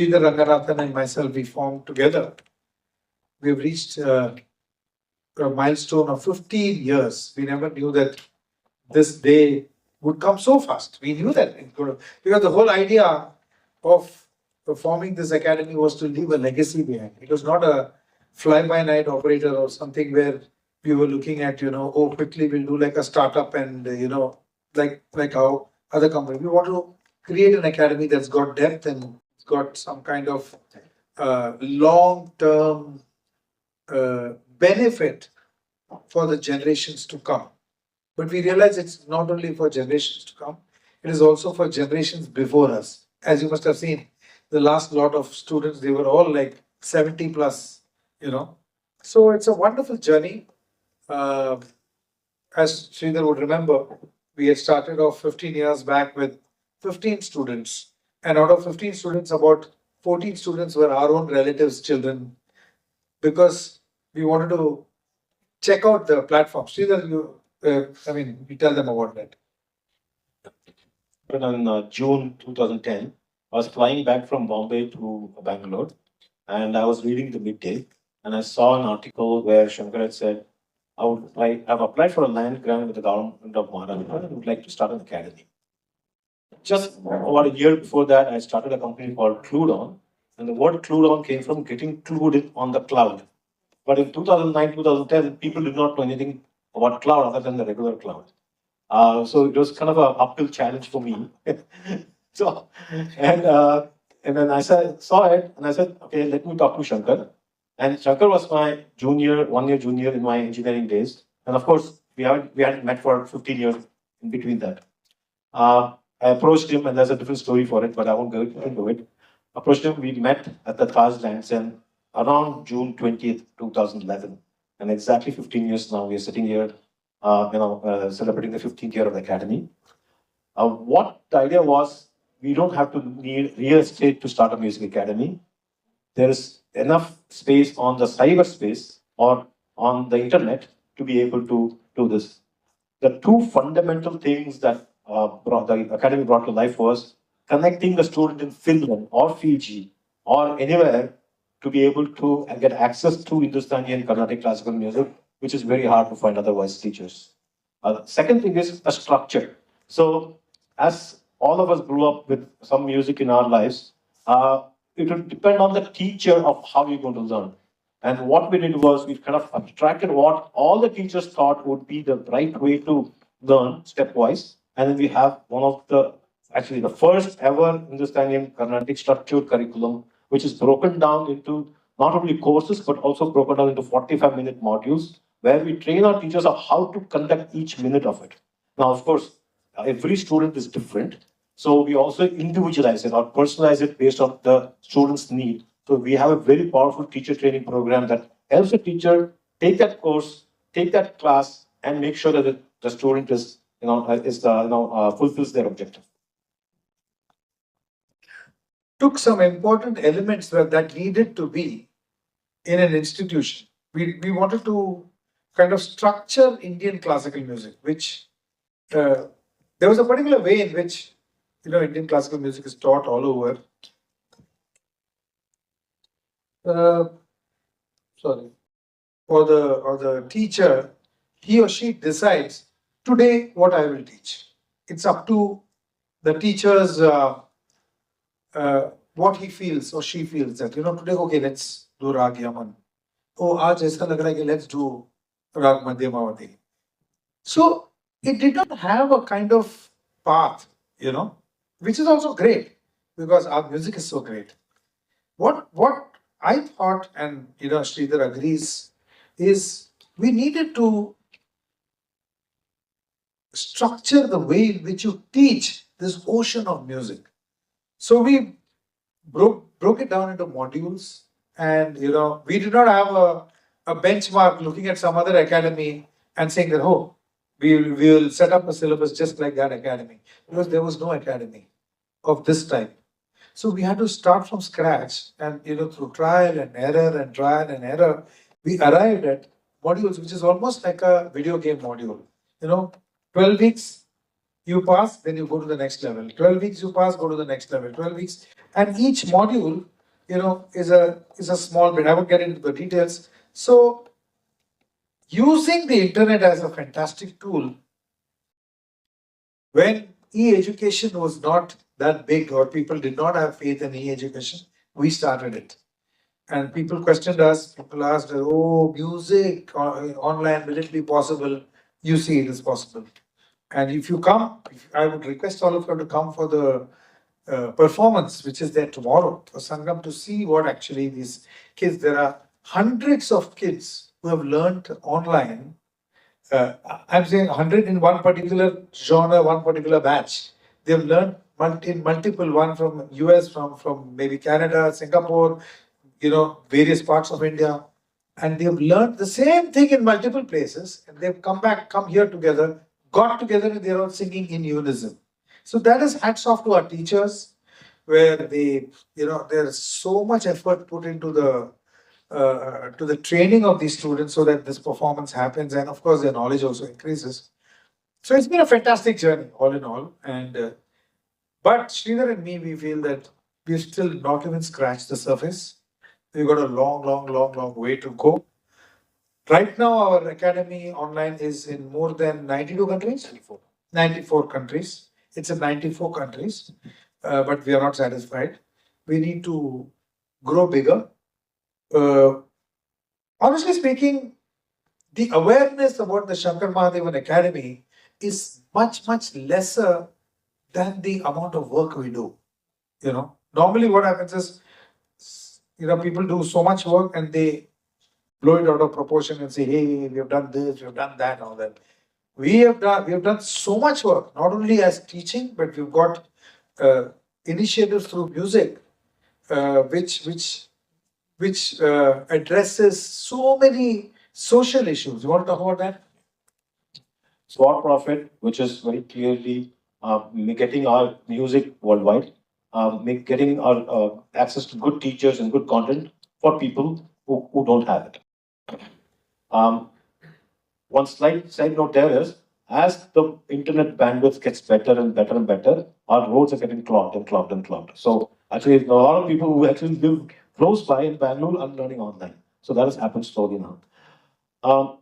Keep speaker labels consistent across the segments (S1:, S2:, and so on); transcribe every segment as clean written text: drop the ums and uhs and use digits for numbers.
S1: Sridhar Ranganathan and myself, we formed together. We've reached a milestone of 15 years. We never knew that this day would come so fast. We knew that it could, because the whole idea of forming this academy was to leave a legacy behind. It was not a fly-by-night operator or something where we were looking at, oh, quickly we'll do like a startup and, like how other companies. We want to create an academy that's got depth and it's got some kind of long-term benefit for the generations to come. But we realize it's not only for generations to come, it is also for generations before us. As you must have seen, the last lot of students, they were all like 70 plus, So it's a wonderful journey. As Sridhar would remember, we had started off 15 years back with 15 students. And out of 15 students, about 14 students were our own relatives' children, because we wanted to check out the platform. Sridhar, you tell them about that.
S2: In June 2010, I was flying back from Bombay to Bangalore, and I was reading the midday, and I saw an article where Shankar had said, I've applied for a land grant with the government of Maharashtra and would like to start an academy. Just about a year before that, I started a company called Clued On, and the word clued on came from getting clued on the cloud. But in 2009, 2010, people did not know anything about cloud other than the regular cloud. So it was kind of an uphill challenge for me. And then I saw it, and I said, okay, let me talk to Shankar. And Shankar was my junior, 1 year junior in my engineering days. And of course, we hadn't met for 15 years in between that. I approached him, and there's a different story for it, but I won't go into it. Approached him, we met at the Taj Lands and around June 20th, 2011. And exactly 15 years now, we are sitting here, celebrating the 15th year of the Academy. What the idea was, we don't have to need real estate to start a music academy. There is enough space on the cyberspace or on the internet to be able to do this. The two fundamental things that the academy brought to life was connecting the student in Finland or Fiji or anywhere to be able to get access to Hindustani and Carnatic classical music, which is very hard to find otherwise teachers. Second thing is a structure. So as all of us grew up with some music in our lives, it will depend on the teacher of how you're going to learn. And what we did was we kind of abstracted what all the teachers thought would be the right way to learn stepwise. And then we have the first ever Hindustani and Carnatic structured curriculum, which is broken down into not only courses, but also broken down into 45-minute modules, where we train our teachers on how to conduct each minute of it. Now, of course, every student is different. So we also individualize it or personalize it based on the student's need. So we have a very powerful teacher training program that helps the teacher take that course, take that class, and make sure that the student fulfills their objective.
S1: Took some important elements that needed to be in an institution. We wanted to kind of structure Indian classical music, which there was a particular way in which Indian classical music is taught all over. Or the teacher, he or she decides today what I will teach. It's up to the teacher's what he feels or she feels that today, okay, let's do Rag Yaman. Oh, aaj aisa lag raha hai ki let's do Rag Madhyamavati. So it did not have a kind of path, which is also great because our music is so great. What I thought, and Sridhar agrees, is we needed to structure the way in which you teach this ocean of music. So we broke it down into modules, and we did not have a benchmark looking at some other academy and saying that, oh, we will set up a syllabus just like that academy, because there was no academy of this type. So we had to start from scratch, and through trial and error, we arrived at modules which is almost like a video game module. 12 weeks You pass, then you go to the next level. 12 weeks you pass, go to the next level. 12 weeks, and each module, is a small bit. I won't get into the details. So using the internet as a fantastic tool, when e-education was not that big or people did not have faith in e-education, we started it. And people questioned us, people asked, oh, music online, will it be possible? You see, it is possible. And if you come, I would request all of you to come for the performance, which is there tomorrow for Sangam, to see what actually these kids, there are hundreds of kids who have learned online. I'm saying 100 in one particular genre, one particular batch. They've learned in multiple, one from US, from maybe Canada, Singapore, various parts of India. And they've learned the same thing in multiple places, and they've come here together, got together, and they're all singing in unison. So that is hats off to our teachers, where there's so much effort put into the to the training of these students so that this performance happens, and of course their knowledge also increases. So it's been a fantastic journey, all in all. And but Sridhar and me, we feel that we've still not even scratched the surface. We've got a long, long, long, long way to go. Right now, our academy online is in more than 92 countries. 94 countries. It's in 94 countries, but we are not satisfied. We need to grow bigger. Honestly speaking, the awareness about the Shankar Mahadevan Academy is much, much lesser than the amount of work we do. Normally what happens is, people do so much work and they blow it out of proportion and say, hey, we have done this, we have done that, all that. We have done so much work, not only as teaching, but we've got initiatives through music, which addresses so many social issues. You want to talk about that?
S2: For profit, which is very clearly getting our music worldwide, getting our access to good teachers and good content for people who don't have it. Um, One side note there is, as the internet bandwidth gets better and better and better, our roads are getting clogged and clogged and clogged. So actually, a lot of people who actually live close by in Bangalore are learning online. So that has happened slowly now. Um,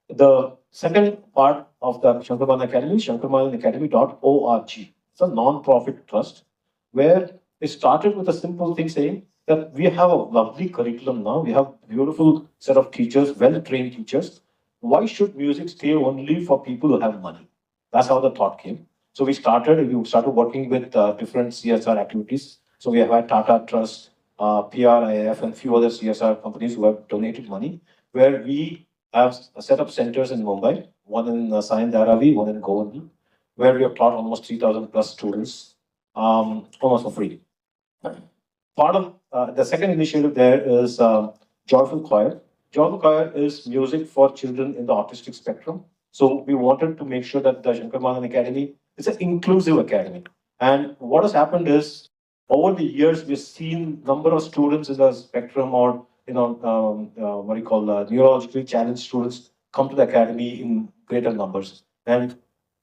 S2: the second part of the Shankar Mahadevan Academy, shankarmahadevanacademy.org. It's a non-profit trust where it started with a simple thing saying that we have a lovely curriculum now. We have beautiful set of teachers, well-trained teachers. Why should music stay only for people who have money? That's how the thought came. So we started working with different CSR activities. So we have had Tata Trust, PRIF, and few other CSR companies who have donated money, where we have set up centers in Mumbai, one in Sain Dharavi, one in Govandi, where we have taught almost 3,000 plus students, almost for free. Part of the second initiative there is Joyful Choir. Joyful Choir is music for children in the autistic spectrum. So we wanted to make sure that the Shankar Mahadevan Academy is an inclusive academy. And what has happened is, over the years, we've seen number of students in the spectrum, or what do you call neurologically challenged students come to the academy in greater numbers. And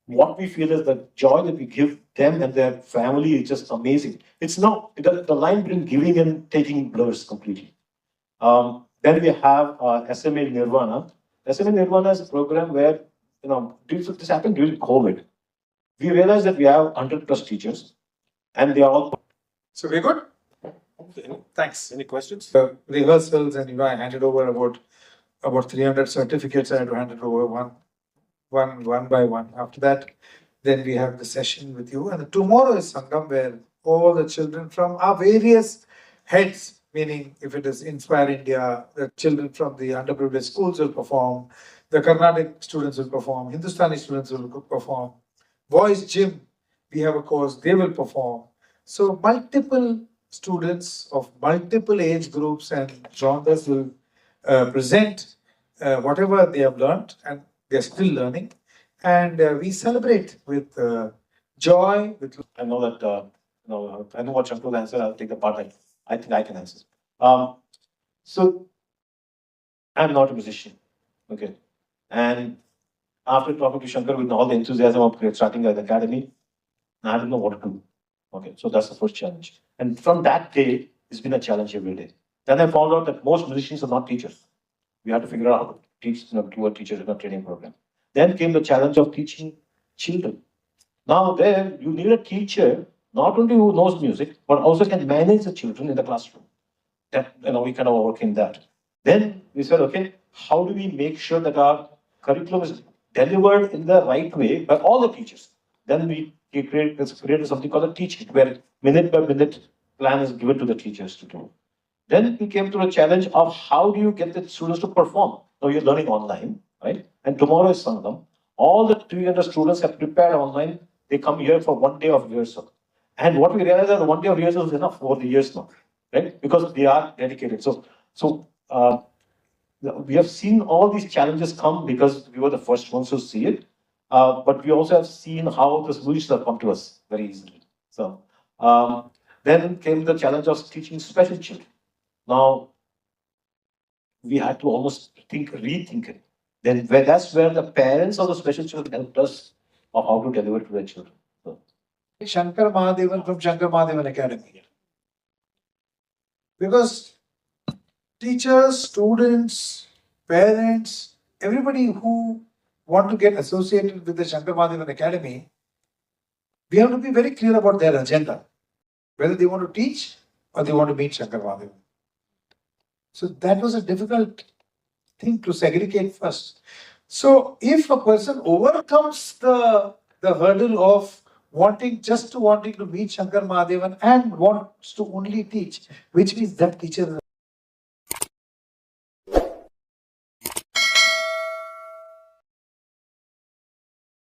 S2: what we feel is the joy that we give them and their family is just amazing. It's not the line between giving and taking blurs completely. Then we have SMA Nirvana. SMA Nirvana is a program where this happened during COVID. We realized that we have 100 plus teachers, and they are all.
S1: So we're good.
S2: Thanks. Any questions?
S1: Rehearsals, and I handed over about 300 certificates. I had to hand it over one by one. After that, then we have the session with you, and tomorrow is Sangam, where all the children from our various heads, meaning if it is Inspire India, the children from the underprivileged schools will perform, the Carnatic students will perform, Hindustani students will perform, Voice Gym, we have a course, they will perform. So multiple students of multiple age groups and genres will present whatever they have learned, and they're still learning. And we celebrate with joy.
S2: I know that. I know what Shankar will answer. I'll take the part I think I can answer. So I'm not a musician, okay, and after talking to Shankar with all the enthusiasm of starting the academy, I don't know what to do. Okay, so that's the first challenge. And from that day, it's been a challenge every day. Then I found out that most musicians are not teachers. We had to figure out how to teach, to a teacher in a training program. Then came the challenge of teaching children. Now there, you need a teacher not only who knows music, but also can manage the children in the classroom. That we kind of work in that. Then we said, okay, how do we make sure that our curriculum is delivered in the right way by all the teachers? Then we created something called a teaching, where minute by minute plan is given to the teachers to do. Then we came to a challenge of how do you get the students to perform? Now you're learning online, right? And tomorrow is Sangam. All the 300 students have prepared online. They come here for 1 day of rehearsal. And what we realized is that 1 day of rehearsal is enough for the years now, right? Because they are dedicated. So we have seen all these challenges come because we were the first ones to see it. But we also have seen how the solutions have come to us very easily. So then came the challenge of teaching special children. Now, we had to almost rethink it. Then that's where the parents of the special children helped us of how to deliver to their children. So,
S1: Shankar Mahadevan from Shankar Mahadevan Academy. Because teachers, students, parents, everybody who want to get associated with the Shankar Mahadevan Academy, we have to be very clear about their agenda. Whether they want to teach or they want to meet Shankar Mahadevan. So that was a difficult thing to segregate first. So if a person overcomes the hurdle of wanting to meet Shankar Mahadevan and wants to only teach, which means that teacher